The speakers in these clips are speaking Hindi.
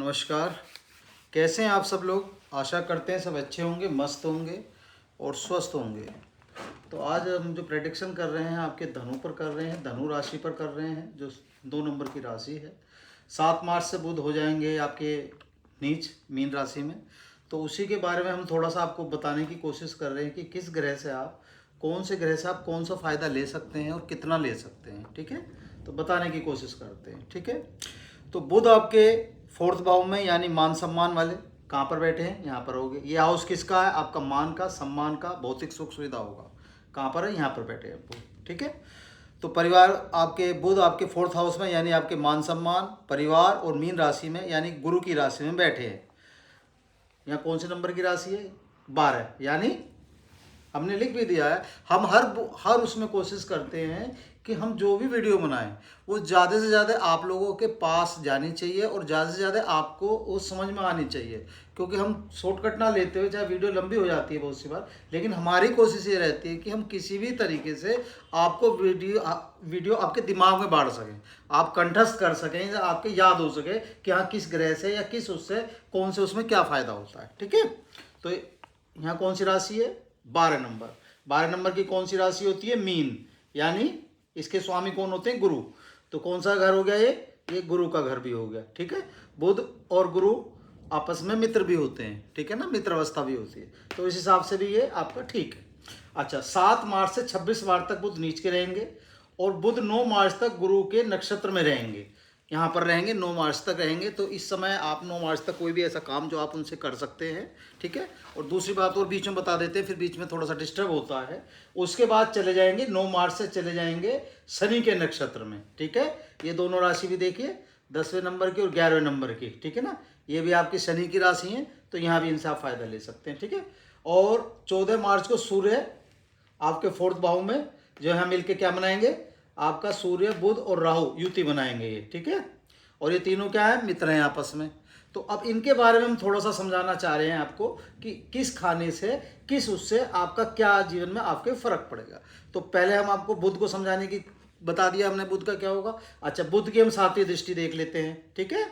नमस्कार। कैसे हैं आप सब लोग? आशा करते हैं सब अच्छे होंगे, मस्त होंगे और स्वस्थ होंगे। तो आज हम जो प्रेडिक्शन कर रहे हैं आपके धनु पर कर रहे हैं, धनु राशि पर कर रहे हैं, जो 2 नंबर की राशि है। 7 मार्च से बुध हो जाएंगे आपके नीच मीन राशि में। तो उसी के बारे में हम थोड़ा सा आपको बताने की कोशिश कर रहे हैं कि किस ग्रह से आप, कौन से ग्रह से आप कौन सा फ़ायदा ले सकते हैं और कितना ले सकते हैं। ठीक है, तो बताने की कोशिश करते हैं। ठीक है, तो बुध आपके 4th भाव में यानी मान सम्मान वाले कहाँ पर बैठे हैं? यहाँ पर होगे। ये हाउस किसका है? आपका मान का, सम्मान का, भौतिक सुख सुविधा होगा। कहाँ पर है? यहाँ पर बैठे हैं बुध। ठीक है, तो परिवार आपके बुध आपके 4th हाउस में यानी आपके मान सम्मान, परिवार और मीन राशि में यानी गुरु की राशि में बैठे हैं। यहाँ कौन से नंबर की राशि है? 12, यानी हमने लिख भी दिया है। हम हर उसमें कोशिश करते हैं कि हम जो भी वीडियो बनाएं वो ज़्यादा से ज़्यादा आप लोगों के पास जानी चाहिए और ज़्यादा से ज़्यादा आपको वो समझ में आनी चाहिए। क्योंकि हम शॉर्टकट ना लेते हुए, चाहे वीडियो लंबी हो जाती है बहुत सी बार, लेकिन हमारी कोशिश ये रहती है कि हम किसी भी तरीके से आपको वीडियो आपके दिमाग में बांट सकें, आप कंठस्थ कर सकें, आपके याद हो सके कि हाँ किस ग्रह से या किस उससे कौन से उसमें क्या फ़ायदा होता है। ठीक है, तो यहाँ कौन सी राशि है? 12 नंबर। 12 नंबर की कौन सी राशि होती है? मीन, यानी इसके स्वामी कौन होते हैं? गुरु। तो कौन सा घर हो गया ये गुरु का घर भी हो गया। ठीक है, बुध और गुरु आपस में मित्र भी होते हैं। ठीक है ना, मित्र अवस्था भी होती है। तो इस हिसाब से भी ये आपका ठीक है। अच्छा, 7 मार्च से 26 मार्च तक बुध नीच के रहेंगे और बुध 9 मार्च तक गुरु के नक्षत्र में रहेंगे। यहाँ पर रहेंगे, 9 मार्च तक रहेंगे। तो इस समय आप 9 मार्च तक कोई भी ऐसा काम जो आप उनसे कर सकते हैं। ठीक है, और दूसरी बात और बीच में बता देते हैं, फिर बीच में थोड़ा सा डिस्टर्ब होता है। उसके बाद चले जाएंगे 9 मार्च से चले जाएंगे शनि के नक्षत्र में। ठीक है, ये दोनों राशि भी देखिए, 10वें नंबर की और 11वें नंबर की। ठीक है ना, ये भी आपकी शनि की राशि है, तो यहाँ भी इनसे आप फायदा ले सकते हैं। ठीक है, और 14 मार्च को सूर्य आपके 4th भाव में जो है मिलके क्या बनाएंगे? आपका सूर्य, बुध और राहु युति बनाएंगे ये। ठीक है, और ये तीनों क्या है? मित्र हैं आपस में। तो अब इनके बारे में हम थोड़ा सा समझाना चाह रहे हैं आपको कि किस खाने से, किस उससे आपका क्या जीवन में आपके फर्क पड़ेगा। तो पहले हम आपको बुध को समझाने की बता दिया हमने, बुध का क्या होगा। अच्छा, बुध की हम 7वीं दृष्टि देख लेते हैं। ठीक है,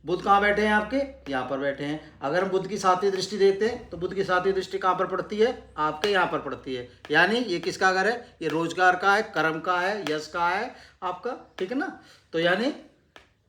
बुध कहाँ बैठे हैं? आपके यहाँ पर बैठे हैं। अगर हम बुध की 7वीं दृष्टि देखते हैं तो बुध की 7वीं दृष्टि कहाँ पर पड़ती है? आपके यहाँ पर पड़ती है। यानी ये किसका घर है? ये रोजगार का है, कर्म का है, यश का है आपका। ठीक है ना, तो यानी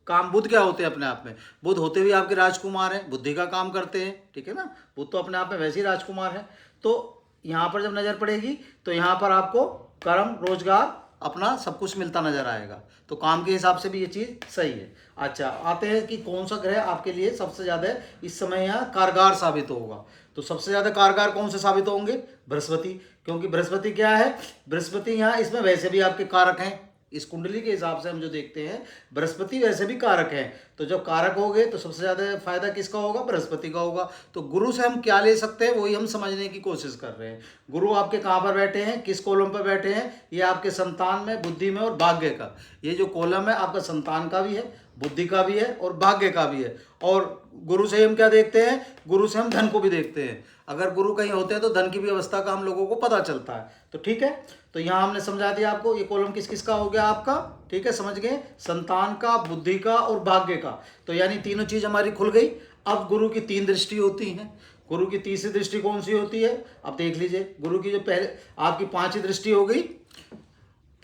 काम बुध क्या होते हैं अपने आप में? बुध होते हुए आपके राजकुमार हैं, बुद्धि का काम करते हैं। ठीक है ना, बुध तो अपने आप में वैसे ही राजकुमार है। तो यहाँ पर जब नज़र पड़ेगी तो यहाँ पर आपको कर्म, रोजगार, अपना सब कुछ मिलता नजर आएगा। तो काम के हिसाब से भी ये चीज़ सही है। अच्छा, आते हैं कि कौन सा ग्रह आपके लिए सबसे ज़्यादा इस समय यहाँ कारगर साबित होगा। तो सबसे ज़्यादा कारगर कौन से साबित होंगे? बृहस्पति। क्योंकि बृहस्पति क्या है? बृहस्पति यहाँ इसमें वैसे भी आपके कारक हैं। इस कुंडली के हिसाब से हम जो देखते हैं, बृहस्पति वैसे भी कारक है। तो जब कारक हो गए तो सबसे ज़्यादा फायदा किसका होगा? बृहस्पति का होगा। तो गुरु से हम क्या ले सकते हैं वही हम समझने की कोशिश कर रहे हैं। गुरु आपके कहाँ पर बैठे हैं, किस कॉलम पर बैठे हैं? ये आपके संतान में, बुद्धि में और भाग्य का। ये जो कॉलम है आपका संतान का भी है, बुद्धि का भी है और भाग्य का भी है। और गुरु से हम क्या देखते हैं? गुरु से हम धन को भी देखते हैं। अगर गुरु कहीं होते हैं तो धन की भी अवस्था का हम लोगों को पता चलता है। तो ठीक है, तो यहाँ हमने समझा दिया आपको ये कॉलम किस किस का हो गया आपका। ठीक है, समझ गए? संतान का, बुद्धि का और भाग्य का। तो यानी तीनों चीज हमारी खुल गई। अब गुरु की 3 दृष्टि होती हैं। गुरु की तीसरी दृष्टि कौन सी होती है? अब देख लीजिए, गुरु की जो पहले आपकी 5वीं दृष्टि हो गई।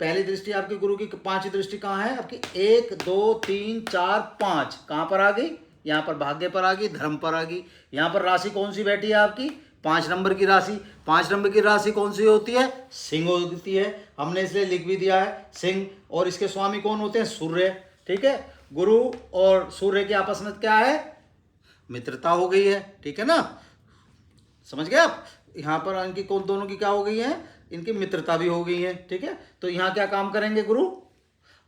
पहली दृष्टि आपकी गुरु की 5वीं दृष्टि कहाँ है आपकी? 1 2 3 4 5 कहाँ पर आ गई? यहाँ पर भाग्य पर आ गई, धर्म पर आ गई। यहाँ पर राशि कौन सी बैठी है आपकी? 5 नंबर की राशि। 5 नंबर की राशि कौन सी होती है? सिंह होती है। हमने इसलिए लिख भी दिया है सिंह। और इसके स्वामी कौन होते हैं? सूर्य। ठीक है, गुरु और सूर्य के आपस में क्या है? मित्रता हो गई है। ठीक है ना, समझ गए आप? यहाँ पर इनकी कौन, दोनों की क्या हो गई है? इनकी मित्रता भी हो गई है। ठीक है, तो यहाँ क्या काम करेंगे गुरु?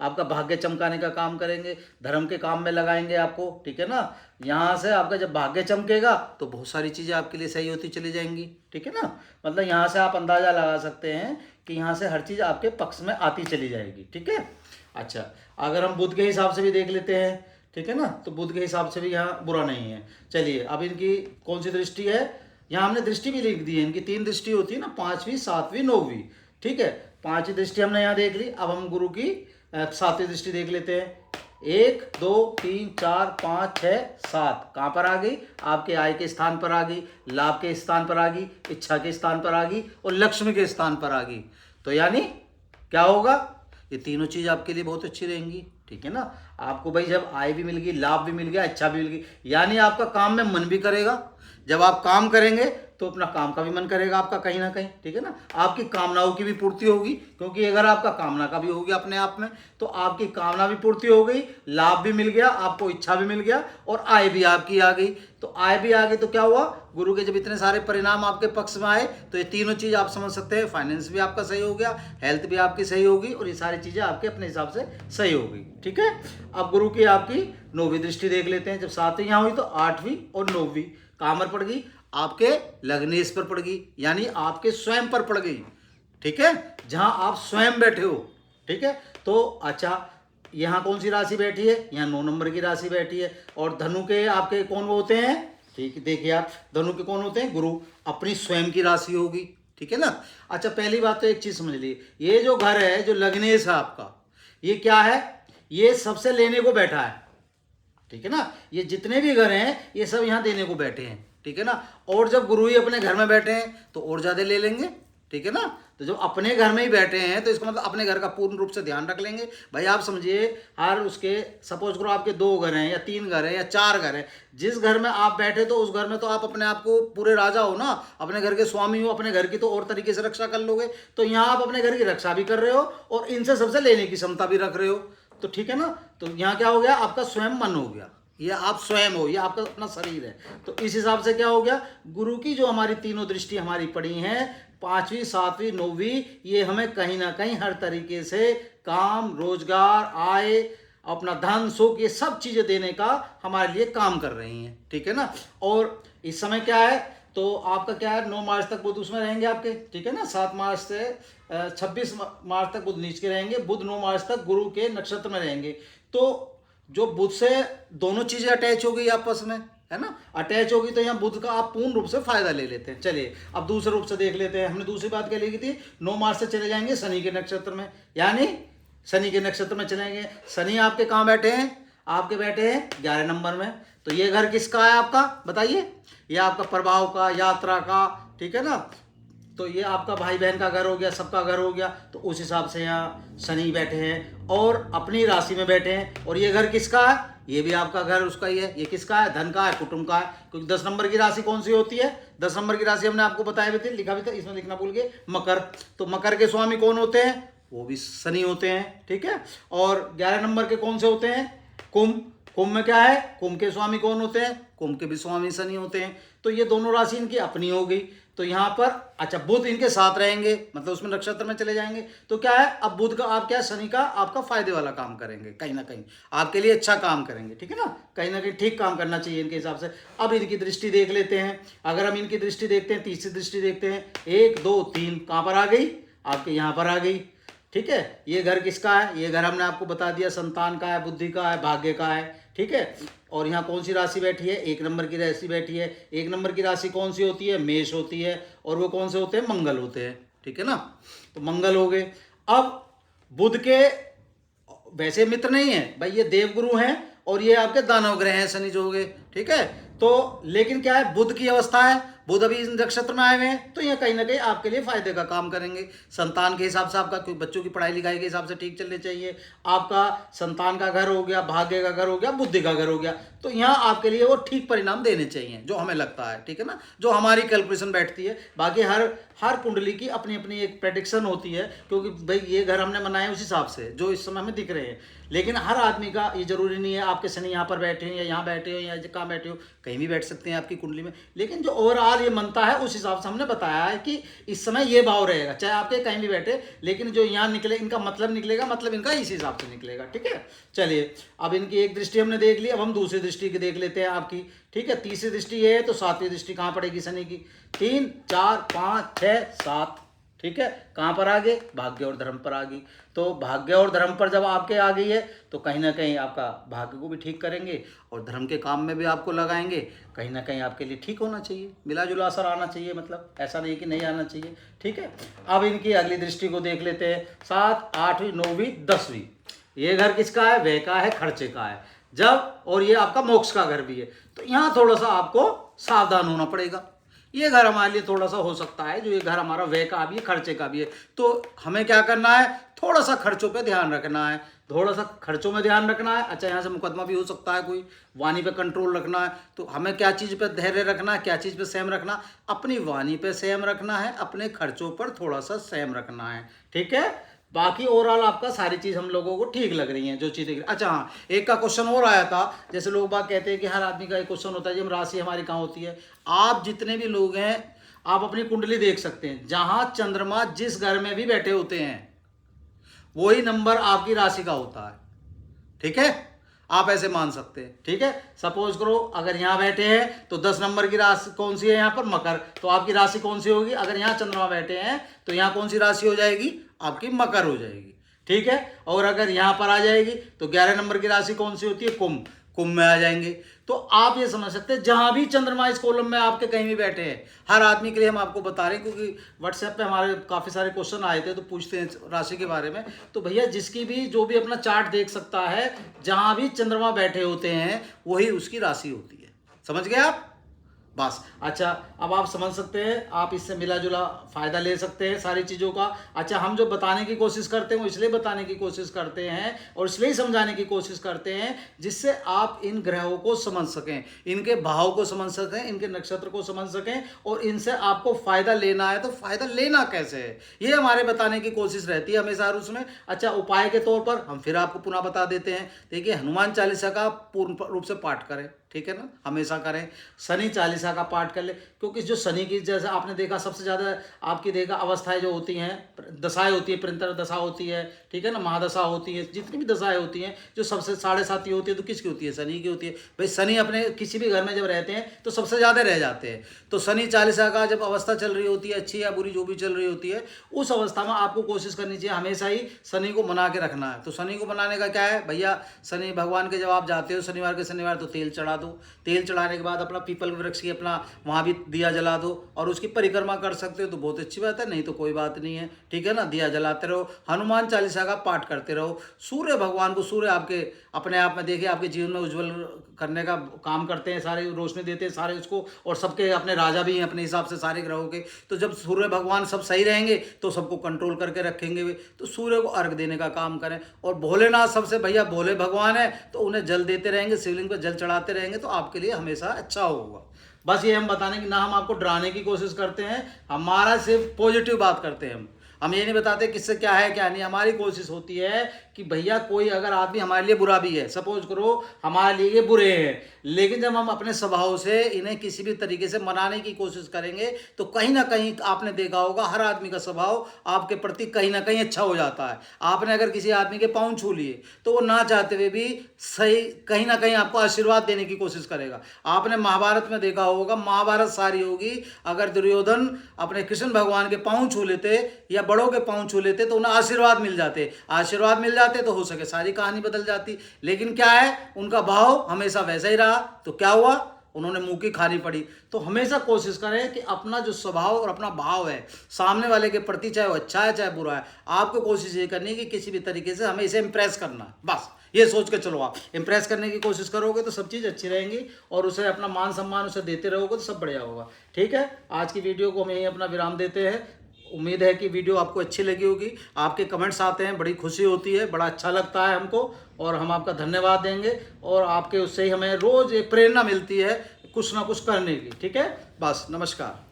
आपका भाग्य चमकाने का काम करेंगे, धर्म के काम में लगाएंगे आपको। ठीक है ना, यहाँ से आपका जब भाग्य चमकेगा तो बहुत सारी चीज़ें आपके लिए सही होती चली जाएंगी। ठीक है ना, मतलब यहाँ से आप अंदाज़ा लगा सकते हैं कि यहाँ से हर चीज़ आपके पक्ष में आती चली जाएगी। ठीक है, अच्छा, अगर हम बुध के हिसाब से भी देख लेते हैं, ठीक है ना, तो बुध के हिसाब से भी यहाँ बुरा नहीं है। चलिए, अब इनकी कौन सी दृष्टि है? यहाँ हमने दृष्टि भी लिख दी है। इनकी 3 दृष्टि होती है ना, 5वीं, 7वीं, 9वीं। ठीक है, 5वीं दृष्टि हमने यहाँ देख ली। अब हम गुरु की 7वीं दृष्टि देख लेते हैं। 1 2 3 4 5 6 7 कहाँ पर आ गई? आपके आय के स्थान पर आ गई, लाभ के स्थान पर आ गई, इच्छा के स्थान पर आ गई और लक्ष्मी के स्थान पर आ गई। तो यानी क्या होगा? ये तीनों चीज़ आपके लिए बहुत अच्छी रहेंगी। ठीक है ना? आपको भाई जब आय भी मिल गई, लाभ भी मिल गया, इच्छा भी मिल गई, यानी आपका काम में मन भी करेगा। जब आप काम करेंगे तो अपना काम का भी मन करेगा आपका कहीं ना कहीं। ठीक है ना? आपकी कामनाओं की भी पूर्ति होगी, क्योंकि अगर आपका कामना का भी हो गया अपने आप में, तो आपकी कामना भी पूर्ति हो गई, लाभ भी मिल गया, आपको इच्छा भी मिल गया और आय भी आपकी आ गई। तो आय भी आ गई तो क्या हुआ? गुरु के जब इतने सारे परिणाम आपके पक्ष में आए तो ये तीनों चीज़ आप समझ सकते हैं। फाइनेंस भी आपका सही हो गया, हेल्थ भी आपकी सही होगी और ये सारी चीज़ें आपके अपने हिसाब से सही हो गई। ठीक है? अब गुरु की आपकी 9वीं दृष्टि देख लेते हैं। जब 7वीं यहाँ हुई तो 8वीं और 9वीं कहाँ पर पड़ गई? आपके लग्नेश पर पड़ गई, यानी आपके स्वयं पर पड़ गई। ठीक है? जहां आप स्वयं बैठे हो। ठीक है? तो अच्छा, यहाँ कौन सी राशि बैठी है? यहाँ 9 नंबर की राशि बैठी है। और धनु के आपके कौन होते हैं? ठीक, देखिए आप, धनु के कौन होते हैं? गुरु। अपनी स्वयं की राशि होगी। ठीक है ना? अच्छा, पहली बात तो एक चीज समझ लीजिए, ये जो घर है, जो लग्नेश है आपका, ये क्या है? ये सबसे लेने को बैठा है। ठीक है ना? ये जितने भी घर हैं ये सब यहाँ देने को बैठे हैं। ठीक है ना? और जब गुरु ही अपने घर में बैठे हैं तो और ज़्यादा ले लेंगे। ठीक है ना? तो जब अपने घर में ही बैठे हैं तो इसका मतलब अपने घर का पूर्ण रूप से ध्यान रख लेंगे। भाई आप समझिए, हर उसके, सपोज करो आपके 2 घर हैं या 3 घर हैं या 4 घर हैं, जिस घर में आप बैठे तो उस घर में तो आप अपने आप को पूरे राजा हो ना, अपने घर के स्वामी हो, अपने घर की तो और तरीके से रक्षा कर लोगे। तो यहाँ आप अपने घर की रक्षा भी कर रहे हो और इनसे सबसे लेने की क्षमता भी रख रहे हो। तो ठीक है ना? तो यहाँ क्या हो गया? आपका स्वयं मन हो गया, ये आप स्वयं हो, ये आपका अपना शरीर है। तो इस हिसाब से क्या हो गया? गुरु की जो हमारी तीनों दृष्टि हमारी पड़ी हैं, 5वीं 7वीं 9वीं, ये हमें कहीं ना कहीं हर तरीके से काम, रोजगार, आय, अपना धन, सुख, ये सब चीजें देने का हमारे लिए काम कर रही हैं। ठीक है ना? और इस समय क्या है? तो आपका क्या है? 9 मार्च तक बुध उसमें रहेंगे आपके। ठीक है ना? 7 मार्च से 26 मार्च तक बुध नीच के रहेंगे। बुध 9 मार्च तक गुरु के नक्षत्र में रहेंगे। तो जो बुध से दोनों चीजें अटैच हो गई आपस में, है ना? अटैच होगी तो यहाँ बुध का आप पूर्ण रूप से फायदा ले लेते हैं। चलिए अब दूसरे रूप से देख लेते हैं। हमने दूसरी बात क्या लिखी थी? 9 मार्च से चले जाएंगे शनि के नक्षत्र में, यानी शनि के नक्षत्र में चलेंगे। शनि आपके कहाँ बैठे हैं? आपके बैठे हैं 11 नंबर में। तो ये घर किसका है आपका? बताइए। ये आपका प्रभाव का, यात्रा का। ठीक है ना? तो ये आपका भाई बहन का घर हो गया, सबका घर हो गया। तो उस हिसाब से यहाँ शनि बैठे हैं और अपनी राशि में बैठे हैं। और ये घर किसका है? ये भी आपका घर उसका ही है। ये किसका है? धन का है, कुटुंब का है। क्योंकि 10 नंबर की राशि कौन सी होती है? 10 नंबर की राशि हमने आपको बताया भी थे, लिखा भी था, इसमें लिखना भूल गए, मकर। तो मकर के स्वामी कौन होते हैं? वो भी शनि होते हैं। ठीक है? और 11 नंबर के कौन से होते हैं? कुंभ। कुंभ में क्या है? कुंभ के स्वामी कौन होते हैं? कुंभ के भी स्वामी शनि होते हैं। तो ये दोनों राशि इनकी अपनी हो गई। तो यहाँ पर अच्छा, बुध इनके साथ रहेंगे, मतलब उसमें नक्षत्र में चले जाएंगे। तो क्या है? अब बुध का आप क्या, शनि का आपका फायदे वाला काम करेंगे, कहीं ना कहीं आपके लिए अच्छा काम करेंगे। ठीक है ना? कहीं ना कहीं ठीक काम करना चाहिए इनके हिसाब से। अब इनकी दृष्टि देख लेते हैं। अगर हम इनकी दृष्टि देखते हैं, तीसरी दृष्टि देखते हैं, 1 2 3 कहाँ पर आ गई? आपके यहाँ पर आ गई। ठीक है? ये घर किसका है? ये घर हमने आपको बता दिया, संतान का है, बुद्धि का है, भाग्य का है। ठीक है? और यहाँ कौन सी राशि बैठी है? 1 नंबर की राशि बैठी है। 1 नंबर की राशि कौन सी होती है? मेष होती है। और वो कौन से होते हैं? मंगल होते हैं। ठीक है ना? तो मंगल हो गए। अब बुध के वैसे मित्र नहीं है भाई, ये देवगुरु हैं और ये आपके दानव ग्रह हैं, शनि जो हो गए। ठीक है? तो लेकिन क्या है? बुध की अवस्था है, बुध अभी इस नक्षत्र में आए हुए हैं, तो ये कहीं ना कहीं आपके लिए फायदे का काम करेंगे। संतान के हिसाब से आपका, कोई बच्चों की पढ़ाई लिखाई के हिसाब से ठीक चलने चाहिए। आपका संतान का घर हो गया, भाग्य का घर हो गया, बुद्धि का घर हो गया। तो यहाँ आपके लिए वो ठीक परिणाम देने चाहिए जो हमें लगता है। ठीक है ना? जो हमारी कैलकुलेशन बैठती है। बाकी हर कुंडली की अपनी अपनी एक प्रेडिक्शन होती है, क्योंकि भाई ये घर हमने बनाए उस हिसाब से जो इस समय हमें दिख रहे हैं। लेकिन हर आदमी का ये जरूरी नहीं है आपके शनि यहाँ पर बैठे हैं या यहाँ बैठे हो या कहाँ बैठे हो, कहीं भी बैठ सकते हैं आपकी कुंडली में। लेकिन जो ओवरऑल ये मनता है उस हिसाब से हमने बताया है कि इस समय ये भाव रहेगा, चाहे आपके कहीं भी बैठे, लेकिन जो यहाँ निकले इनका मतलब निकलेगा, मतलब इनका इस हिसाब से निकलेगा। ठीक है? चलिए अब इनकी एक दृष्टि हमने देख ली, अब हम दूसरी दृष्टि की देख लेते हैं आपकी। ठीक है? तीसरी दृष्टि ये है, तो 7वीं दृष्टि कहाँ पड़ेगी शनि की? 3 4 5 6 7। ठीक है? कहाँ पर आ गए? भाग्य और धर्म पर आ गई। तो भाग्य और धर्म पर जब आपके आ गई है तो कहीं ना कहीं आपका भाग्य को भी ठीक करेंगे और धर्म के काम में भी आपको लगाएंगे। कहीं ना कहीं आपके लिए ठीक होना चाहिए, मिला जुला असर आना चाहिए, मतलब ऐसा नहीं कि नहीं आना चाहिए। ठीक है? अब इनकी अगली दृष्टि को देख लेते हैं। 7 8वीं 9वीं 10वीं, ये घर किसका है, व्यय का है, खर्चे का है। जब और ये आपका मोक्ष का घर भी है, तो यहाँ थोड़ा सा आपको सावधान होना पड़ेगा। ये घर हमारे लिए थोड़ा सा हो सकता है, जो ये घर हमारा व्यय का भी है, खर्चे का भी है, तो हमें क्या करना है, थोड़ा सा खर्चों पे ध्यान रखना है, थोड़ा सा खर्चों में ध्यान रखना है। अच्छा, यहाँ से मुकदमा भी हो सकता है, कोई वाणी पे कंट्रोल रखना है, तो हमें क्या चीज़ पे धैर्य रखना है, क्या चीज़ पे संयम रखना, अपनी वाणी पे संयम रखना है, अपने खर्चों पर थोड़ा सा संयम रखना है। ठीक है, बाकी ओवरऑल आपका सारी चीज़ हम लोगों को ठीक लग रही हैं, जो चीज़ें। अच्छा हाँ, एक का क्वेश्चन और आया था, जैसे लोग बात कहते हैं कि हर आदमी का एक क्वेश्चन होता है जी हम राशि हमारी कहाँ होती है। आप जितने भी लोग हैं, आप अपनी कुंडली देख सकते हैं, जहाँ चंद्रमा जिस घर में भी बैठे होते हैं वही नंबर आपकी राशि का होता है। ठीक है, आप ऐसे मान सकते हैं। ठीक है, सपोज करो अगर यहाँ बैठे हैं तो 10 नंबर की राशि कौन सी है, यहाँ पर मकर, तो आपकी राशि कौन सी होगी, अगर यहाँ चंद्रमा बैठे हैं तो यहाँ कौन सी राशि हो जाएगी, आपकी मकर हो जाएगी। ठीक है, और अगर यहाँ पर आ जाएगी तो 11 नंबर की राशि कौन सी होती है, कुंभ, कुंभ में आ जाएंगे। तो आप ये समझ सकते हैं जहां भी चंद्रमा इस कॉलम में आपके कहीं भी बैठे हैं, हर आदमी के लिए हम आपको बता रहे हैं, क्योंकि व्हाट्सएप पे हमारे काफ़ी सारे क्वेश्चन आए थे, तो पूछते हैं राशि के बारे में। तो भैया जिसकी भी जो भी अपना चार्ट देख सकता है, जहां भी चंद्रमा बैठे होते हैं वही उसकी राशि होती है। समझ गए आप, बस। अच्छा, अब आप समझ सकते हैं, आप इससे मिला जुला फायदा ले सकते हैं सारी चीज़ों का। अच्छा, हम जो बताने की कोशिश करते हैं वो इसलिए बताने की कोशिश करते हैं और इसलिए समझाने की कोशिश करते हैं जिससे आप इन ग्रहों को समझ सकें, इनके भाव को समझ सकें, इनके नक्षत्र को समझ सकें, और इनसे आपको फ़ायदा लेना है तो फ़ायदा लेना कैसे है, ये हमारे बताने की कोशिश रहती है हमेशा हर उसमें। अच्छा, उपाय के तौर पर हम फिर आपको पुनः बता देते हैं। देखिए, हनुमान चालीसा का पूर्ण रूप से पाठ करें, ठीक है ना, हमेशा करें। शनि चालीसा का पाठ कर ले, क्योंकि जो शनि की, जैसे आपने देखा सबसे ज़्यादा आपकी देखा अवस्थाएं जो होती हैं, दशाएं होती है, प्रिंतर दशा होती है, ठीक है ना, महादशा होती है, जितनी भी दशाएं होती हैं जो सबसे 7.5 होती है, तो किसकी होती है, शनि की होती है। भाई शनि अपने किसी भी घर में जब रहते हैं तो सबसे ज़्यादा रह जाते हैं। तो शनि चालीसा का जब अवस्था चल रही होती है, अच्छी या बुरी जो भी चल रही होती है, उस अवस्था में आपको कोशिश करनी चाहिए हमेशा ही शनि को मना के रखना है। तो शनि को मनाने का क्या है भैया, शनि भगवान के जब आप जाते हो शनिवार के शनिवार, तो तेल चढ़ा दो। तेल चढ़ाने के बाद अपना पीपल वृक्ष की अपना वहाँ भी दिया जला दो, और उसकी परिक्रमा कर सकते हो तो बहुत अच्छी बात है, नहीं तो कोई बात नहीं है। ठीक है ना, दिया जलाते रहो, हनुमान चालीसा का पाठ करते रहो। सूर्य भगवान को, सूर्य आपके अपने आप में देखिए आपके जीवन में उज्जवल करने का काम करते हैं, सारे रोशनी देते हैं सारे उसको, और सबके अपने राजा भी हैं अपने हिसाब से सारे ग्रहों के। तो जब सूर्य भगवान सब सही रहेंगे तो सबको कंट्रोल करके रखेंगे वे। तो सूर्य को अर्घ देने का काम करें, और भोलेनाथ सबसे भैया भोले भगवान है, तो उन्हें जल देते रहेंगे, शिवलिंग पर जल चढ़ाते रहेंगे, तो आपके लिए हमेशा अच्छा होगा। बस ये हम बताने की, ना हम आपको डराने की कोशिश करते हैं, हमारा सिर्फ पॉजिटिव बात करते हैं। हम ये नहीं बताते किससे क्या है क्या नहीं। हमारी कोशिश होती है कि भैया कोई अगर आदमी हमारे लिए बुरा भी है, सपोज करो हमारे लिए ये बुरे हैं, लेकिन जब हम अपने स्वभाव से इन्हें किसी भी तरीके से मनाने की कोशिश करेंगे तो कहीं ना कहीं आपने देखा होगा हर आदमी का स्वभाव आपके प्रति कहीं ना कहीं अच्छा हो जाता है। आपने अगर किसी आदमी के पाँव छू लिए तो वो ना चाहते हुए भी सही कहीं ना कहीं आपको आशीर्वाद देने की कोशिश करेगा। आपने महाभारत में देखा होगा, महाभारत सारी होगी, अगर दुर्योधन अपने कृष्ण भगवान के पाँव छू लेते या बड़ों के पाँव छू लेते तो उन्हें आशीर्वाद मिल जाते, आशीर्वाद मिल जाते तो हो सके सारी कहानी बदल जाती। लेकिन क्या है, उनका भाव हमेशा वैसा ही रहा, तो क्या हुआ, उन्होंने मुंह की खानी पड़ी। तो हमेशा कोशिश करें कि अपना जो स्वभाव और अपना भाव है सामने वाले के प्रति, चाहे वो अच्छा है चाहे बुरा है, आपको कोशिश ये करनी है कि किसी भी तरीके से हमें इसे इम्प्रेस करना है। बस ये सोच के चलो, आप इम्प्रेस करने की कोशिश करोगे तो सब चीज़ अच्छी रहेंगी, और उसे अपना मान सम्मान उसे देते रहोगे तो सब बढ़िया होगा। ठीक है, आज की वीडियो को हम यहीं अपना विराम देते हैं। उम्मीद है कि वीडियो आपको अच्छी लगी होगी। आपके कमेंट्स आते हैं, बड़ी खुशी होती है, बड़ा अच्छा लगता है हमको, और हम आपका धन्यवाद देंगे, और आपके उससे ही हमें रोज़ एक प्रेरणा मिलती है कुछ ना कुछ करने की। ठीक है, बस नमस्कार।